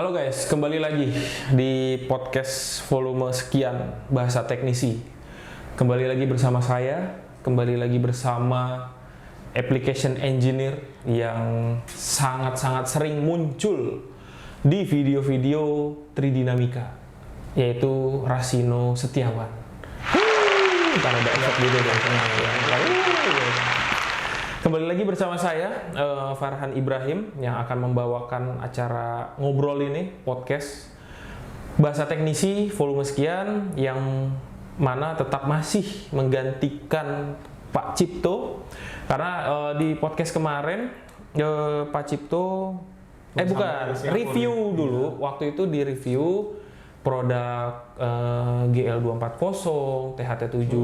Halo guys, kembali lagi di podcast volume sekian bahasa teknisi. Kembali lagi bersama saya, kembali lagi bersama application engineer yang sangat-sangat sering muncul di video-video Tridinamika, yaitu Rasino Setiawan. Karena ada efek gitu deh. Kembali lagi bersama saya, Farhan Ibrahim, yang akan membawakan acara ngobrol ini, podcast bahasa teknisi volume sekian, yang mana tetap masih menggantikan Pak Cipto. Karena di podcast kemarin, Pak Cipto, review dulu, waktu itu di review produk GL240, THT70,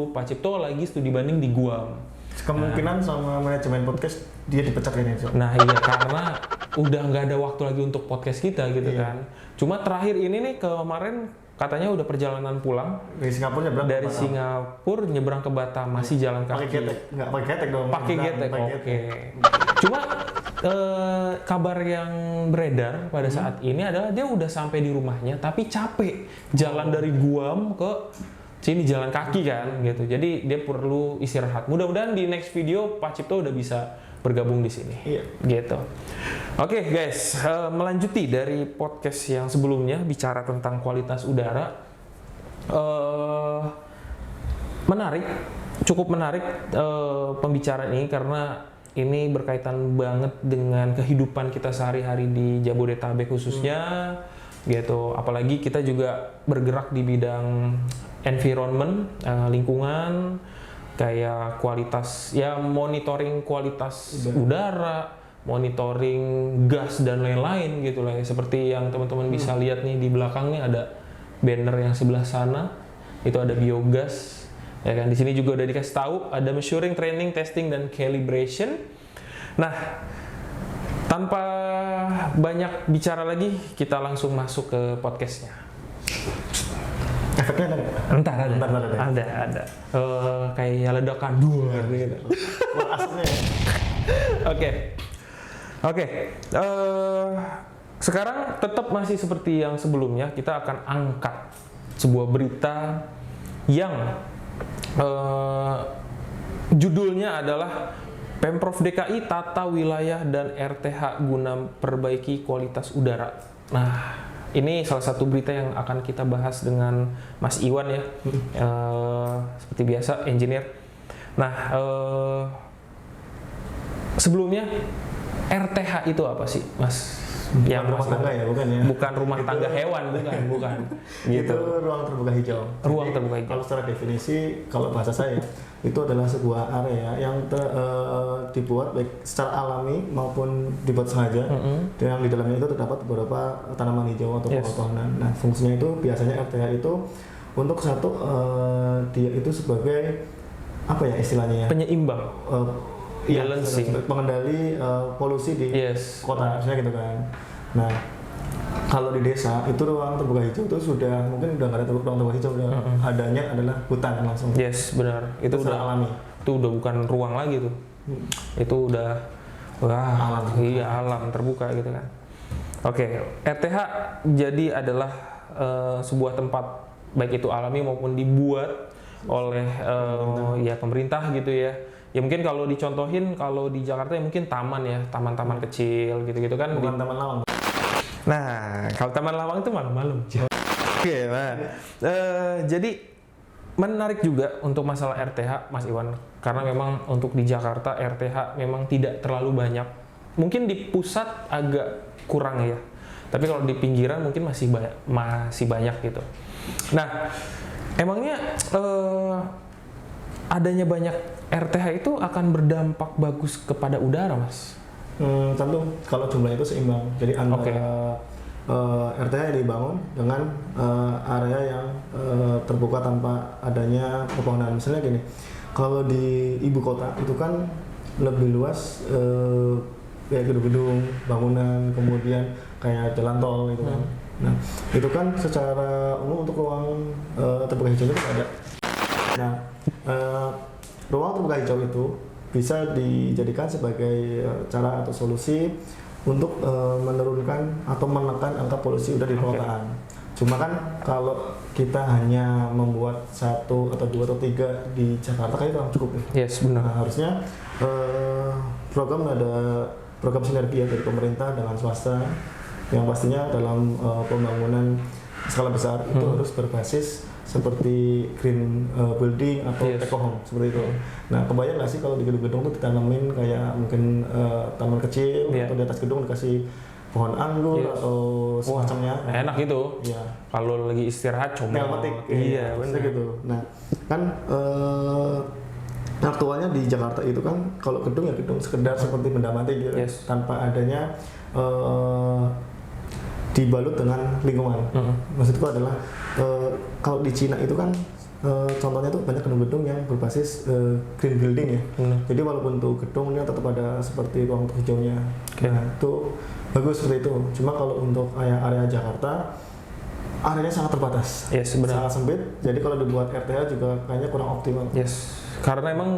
Pak Cipto lagi studi banding di Guam. Kemungkinan sama manajemen podcast dia dipecat kayaknya. Nah iya, karena udah nggak ada waktu lagi untuk podcast kita gitu kan. Cuma terakhir ini nih kemarin katanya udah perjalanan pulang dari Singapura nyebrang. Dari Singapura nyebrang ke Batam, masih jalan kaki. Pakai getek, nggak pakai getek dong. Pakai getek, oke. Cuma kabar yang beredar pada saat ini adalah dia udah sampai di rumahnya, tapi capek jalan dari Guam ke sini jalan kaki kan gitu. Jadi dia perlu istirahat. Mudah-mudahan di next video Pak Cipto udah bisa bergabung di sini. Iya. Gitu. Oke, guys, melanjuti dari podcast yang sebelumnya bicara tentang kualitas udara. Menarik, cukup menarik pembicaraan ini karena ini berkaitan banget dengan kehidupan kita sehari-hari di Jabodetabek khususnya. Gitu. Apalagi kita juga bergerak di bidang environment, lingkungan, kayak kualitas, ya monitoring kualitas udara, monitoring gas dan lain-lain gitu lah. Seperti yang teman-teman bisa lihat nih di belakang nih ada banner yang sebelah sana, itu ada biogas. Ya kan, di sini juga udah dikasih tahu ada measuring, training, testing dan calibration. Nah, tanpa banyak bicara lagi, kita langsung masuk ke podcastnya. Efeknya ada. Entar ada. Kayak ledakan dua gitu. Aslinya. Oke. Sekarang tetap masih seperti yang sebelumnya, kita akan angkat sebuah berita yang judulnya adalah Pemprov DKI tata wilayah dan RTH guna perbaiki kualitas udara. Nah, ini salah satu berita yang akan kita bahas dengan Mas Iwan ya, seperti biasa engineer. Nah, sebelumnya RTH itu apa sih, Mas? Yang rumah tangga ya, bukan ya? Bukan rumah tangga hewan, bukan. Gitu. Itu ruang terbuka hijau. Ruang terbuka hijau. Kalau secara definisi, kalau bahasa saya, itu adalah sebuah area yang dibuat baik secara alami maupun dibuat sengaja. Dan yang di dalamnya itu terdapat beberapa tanaman hijau atau pohon-pohonan. Nah, fungsinya itu biasanya RTH itu untuk satu, dia itu sebagai apa ya istilahnya ya? Penyeimbang. Balancing. Pengendali polusi di kota, misalnya gitu kan. Nah, kalau di desa itu ruang terbuka hijau itu sudah mungkin udah nggak ada ruang terbuka hijau, adanya adalah hutan langsung. Yes, benar. Itu udah alami. Itu udah bukan ruang lagi tuh. Itu udah alam terbuka gitu kan. Oke, RTH jadi adalah sebuah tempat baik itu alami maupun dibuat oleh pemerintah gitu ya. Ya mungkin kalau dicontohin, kalau di Jakarta ya mungkin taman ya, taman-taman kecil gitu-gitu kan. Bukan taman lawang. Nah, kalau taman lawang itu malam-malam. Oke, nah, jadi menarik juga untuk masalah RTH, Mas Iwan, karena memang untuk di Jakarta RTH memang tidak terlalu banyak. Mungkin di pusat agak kurang ya, tapi kalau di pinggiran mungkin masih banyak gitu. Nah, emangnya adanya banyak RTH itu akan berdampak bagus kepada udara, Mas? Tentu kalau jumlah itu seimbang. Jadi antara RTH yang dibangun dengan area yang terbuka tanpa adanya pepohonan. Misalnya gini, kalau di ibu kota itu kan lebih luas, kayak gedung-gedung, bangunan, kemudian kayak jalan tol gitu kan. Nah, itu kan secara umum untuk ruang terbuka hijau itu ada. Nah, ruang terbuka hijau itu bisa dijadikan sebagai cara atau solusi untuk menurunkan atau menekan angka polusi udara di perkotaan. Cuma kan kalau kita hanya membuat 1 atau 2 atau 3 di Jakarta kayaknya kurang cukup ya. Yes, benar. Nah, harusnya ada program sinergi ya dari pemerintah dengan swasta yang pastinya dalam pembangunan skala besar itu harus berbasis seperti green building atau eco home seperti itu. Nah, kebayang nggak sih kalau di gedung-gedung itu ditanamin kayak mungkin taman kecil atau di atas gedung dikasih pohon anggur atau semacamnya. Enak gitu. Iya. Kalau lagi istirahat comel. Metik. Iya, benar gitu. Nah, kan aktualnya di Jakarta itu kan kalau gedung ya gedung sekedar seperti benda mati gitu, tanpa adanya dibalut dengan lingkungan. Maksudku adalah kalau di Cina itu kan contohnya tuh banyak gedung-gedung yang berbasis green building ya. Jadi walaupun tuh gedungnya tetap ada seperti ruang hijaunya. Nah, itu bagus seperti itu. Cuma kalau untuk area Jakarta areanya sangat terbatas. Sangat sempit. Jadi kalau dibuat RTH juga kayaknya kurang optimal. Karena emang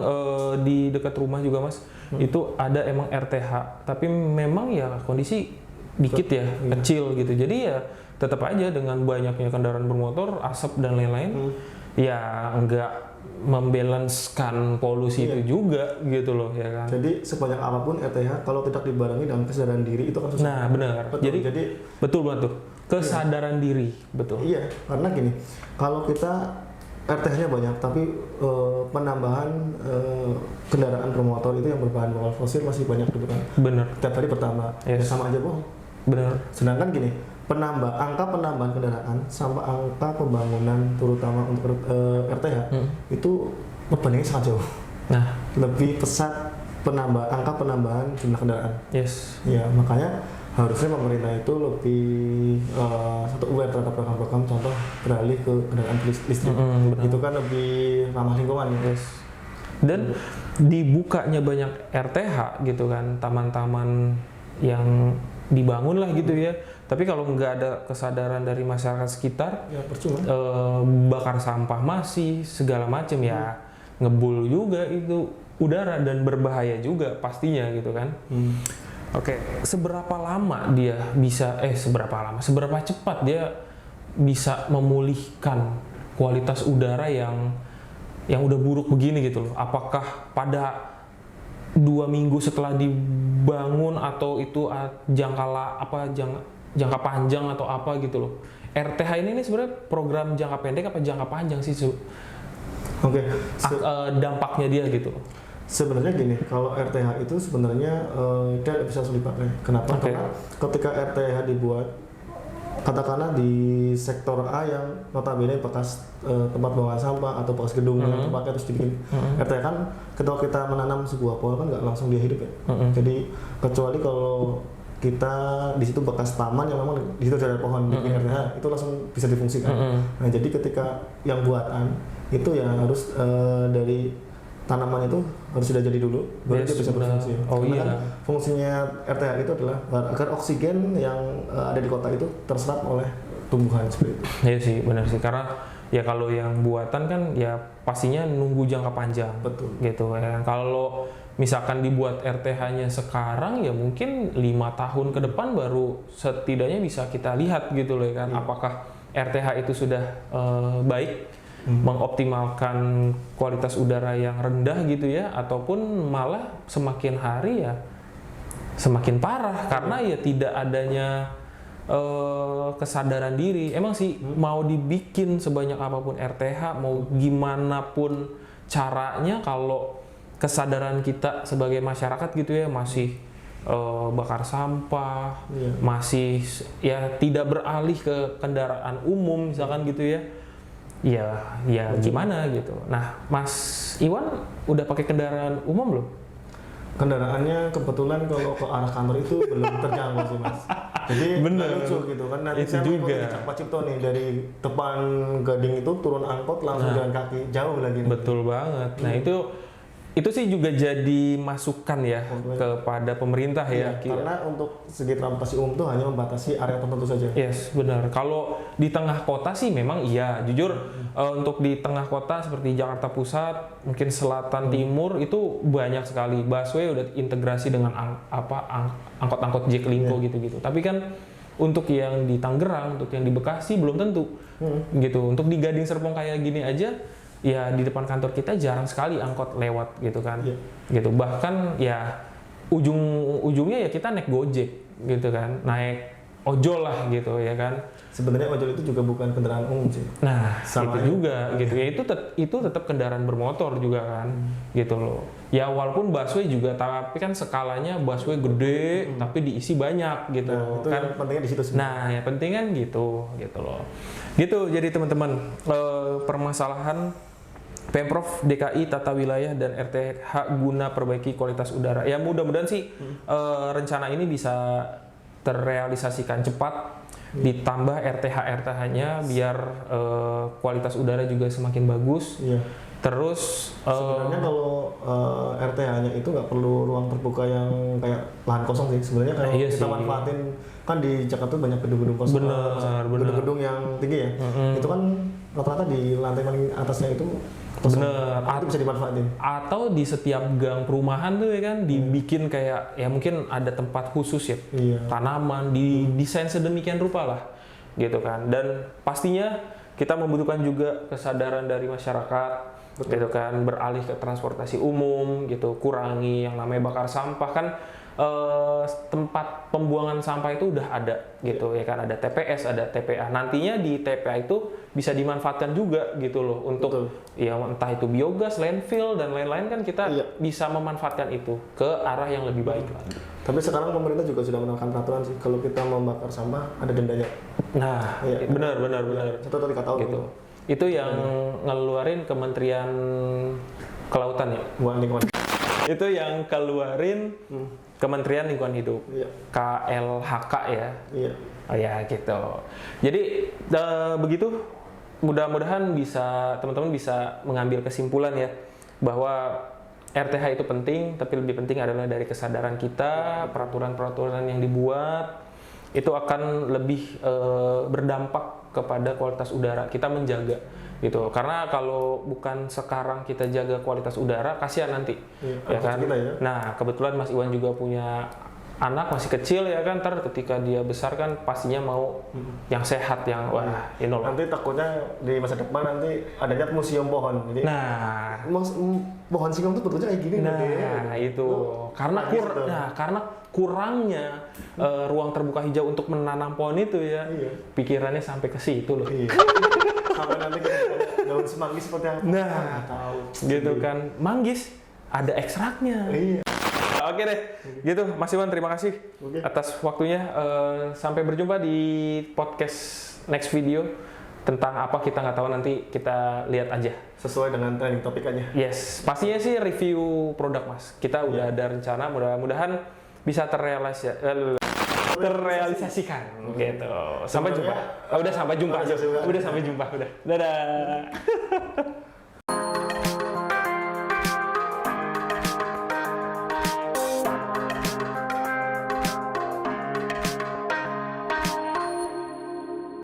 di dekat rumah juga Mas, itu ada emang RTH, tapi memang ya kondisi dikit ya, kecil gitu. Jadi ya tetap aja dengan banyaknya kendaraan bermotor, asap dan lain-lain, ya enggak membalancekan polusi itu juga gitu loh ya kan. Jadi sebanyak apapun RTH kalau tidak dibarengi dengan kesadaran diri itu kan susah. Nah, benar. Jadi betul banget tuh. Kesadaran diri, betul. Iya, karena gini, kalau kita RTH-nya banyak tapi penambahan kendaraan bermotor itu yang berbahan bakar fosil masih banyak gitu kan. Benar. Tiap hari bertambah. Ya sama aja bohong. Benar. Sedangkan gini, angka penambahan kendaraan sama angka pembangunan terutama untuk RTH itu perbandingannya sangat jauh. Nah, lebih pesat angka penambahan jumlah kendaraan. Ya, makanya harusnya pemerintah itu lebih aware terhadap program-program contoh beralih ke kendaraan listrik. Itu kan lebih ramah lingkungan. Dan dibukanya banyak RTH gitu kan, taman-taman yang dibangun lah gitu ya. Tapi kalau nggak ada kesadaran dari masyarakat sekitar, ya percuma. Bakar sampah masih segala macam ya, ngebul juga itu udara dan berbahaya juga pastinya gitu kan. Oke, seberapa cepat dia bisa memulihkan kualitas udara yang udah buruk begini gitu loh? Apakah pada 2 minggu setelah dibangun atau itu jangka panjang atau apa gitu loh? RTH ini sebenarnya program jangka pendek apa jangka panjang sih? Dampaknya dia gitu. Sebenarnya gini, kalau RTH itu sebenarnya tidak bisa langsung dipakai. Kenapa? Karena ketika RTH dibuat, katakanlah di sektor A yang notabene bekas tempat buangan sampah atau bekas gedung yang terpakai terus dibikin RTH kan, ketika kita menanam sebuah pohon kan nggak langsung dia hidup ya. Jadi kecuali kalau kita di situ bekas taman yang memang di situ ada pohon dibikin RTH itu langsung bisa difungsikan. Nah, jadi ketika yang buatan itu ya harus dari tanaman itu harus sudah jadi dulu baru dia bisa berfungsi. Karena kan fungsinya RTH itu adalah agar oksigen yang ada di kota itu terserap oleh tumbuhan seperti itu. Iya sih, benar sih, karena ya kalau yang buatan kan ya pastinya nunggu jangka panjang. Betul. Gitu ya. Kalau misalkan dibuat RTH-nya sekarang ya mungkin 5 tahun ke depan baru setidaknya bisa kita lihat gitu loh ya kan. Apakah RTH itu sudah baik mengoptimalkan kualitas udara yang rendah gitu ya, ataupun malah semakin hari ya semakin parah karena ya tidak adanya kesadaran diri. Emang sih mau dibikin sebanyak apapun RTH, mau gimana pun caranya, kalau kesadaran kita sebagai masyarakat gitu ya masih bakar sampah, masih ya tidak beralih ke kendaraan umum misalkan gitu ya. Ya gimana gitu. Nah, Mas Iwan udah pakai kendaraan umum belum? Kendaraannya kebetulan kalau ke arah kantor itu belum terjangkau sih Mas. Jadi lucu gitu kan. Nanti itu saya juga mau ke Pak Cipto nih, dari depan Gading itu turun angkot langsung jalan kaki jauh lagi. Betul banget. Nah itu Itu sih juga jadi masukan ya kepada pemerintah ya. Karena untuk segi transportasi umum tuh hanya membatasi area tertentu saja. Yes, benar. Kalau di tengah kota sih memang iya. Jujur untuk di tengah kota seperti Jakarta Pusat, mungkin selatan timur itu banyak sekali busway udah integrasi dengan angkot-angkot Jaklingko gitu-gitu. Tapi kan untuk yang di Tangerang, untuk yang di Bekasi belum tentu. Gitu. Untuk di Gading Serpong kayak gini aja ya di depan kantor kita jarang sekali angkot lewat gitu kan, gitu. Bahkan ya ujungnya ya kita naik Gojek gitu kan, naik ojol lah gitu ya kan. Sebenarnya ojol itu juga bukan kendaraan umum sih. Nah, sama itu juga gitu ya, itu tetap kendaraan bermotor juga kan, gitu loh. Ya walaupun busway juga, tapi kan skalanya busway gede, tapi diisi banyak gitu. Nah, itu kan pentingnya di situ sih. Nah, yang penting kan gitu loh. Gitu, jadi teman-teman, permasalahan Pemprov DKI Tata Wilayah dan RTH guna perbaiki kualitas udara. Ya mudah-mudahan sih rencana ini bisa terrealisasikan cepat, ditambah RTH-nya biar kualitas udara juga semakin bagus. Terus sebenarnya kalau RTH-nya itu nggak perlu ruang terbuka yang kayak lahan kosong sih. Sebenarnya kalau kita manfaatin, kan di Jakarta tuh banyak gedung-gedung kosong, gedung-gedung yang tinggi ya. Itu kan rata-rata di lantai paling atasnya itu kosong. Itu bisa dimanfaatin. Atau di setiap gang perumahan tuh ya kan dibikin kayak ya mungkin ada tempat khusus ya, tanaman, didesain sedemikian rupa lah gitu kan. Dan pastinya kita membutuhkan juga kesadaran dari masyarakat. Gitu kan, beralih ke transportasi umum gitu, kurangi yang namanya bakar sampah kan. Tempat pembuangan sampah itu udah ada gitu ya kan, ada TPS, ada TPA. Nantinya di TPA itu bisa dimanfaatkan juga gitu loh untuk ya entah itu biogas, landfill dan lain-lain kan kita bisa memanfaatkan itu ke arah yang lebih baik lagi. Tapi sekarang pemerintah juga sudah menerapkan peraturan sih, kalau kita membakar sampah ada dendanya. Nah, benar. Itu tadi kata gitu. Itu yang ngeluarin Kementerian Kelautan ya, bukan lingkungan. Itu yang keluarin Kementerian Lingkungan Hidup, KLHK ya. Oh ya gitu. Jadi begitu, mudah-mudahan teman-teman bisa mengambil kesimpulan ya bahwa RTH itu penting, tapi lebih penting adalah dari kesadaran kita, peraturan-peraturan yang dibuat itu akan lebih berdampak kepada kualitas udara. Kita menjaga gitu, karena kalau bukan sekarang kita jaga kualitas udara, kasihan nanti ya kan. Nah kebetulan Mas Iwan juga punya anak masih kecil ya kan, ntar ketika dia besar kan pastinya mau yang sehat, yang nanti takutnya di masa depan nanti adanya museum pohon. Jadi, pohon singkong tuh bentuknya kayak gini. Itu karena kurangnya ruang terbuka hijau untuk menanam pohon itu ya. Pikirannya sampai ke situ loh. Sampai nanti kita daun semanggis seperti apa? Tahu. Gitu kan, manggis ada ekstraknya. Oke deh, gitu Mas Iwan, terima kasih atas waktunya. Sampai berjumpa di podcast next video. Tentang apa kita nggak tahu, nanti kita lihat aja. Sesuai dengan trending topik aja. Yes, pastinya sih review produk Mas. Kita udah ada rencana, mudah-mudahan bisa terrealisasikan gitu. Sampai jumpa. Udah sampai jumpa. Udah. Dadah.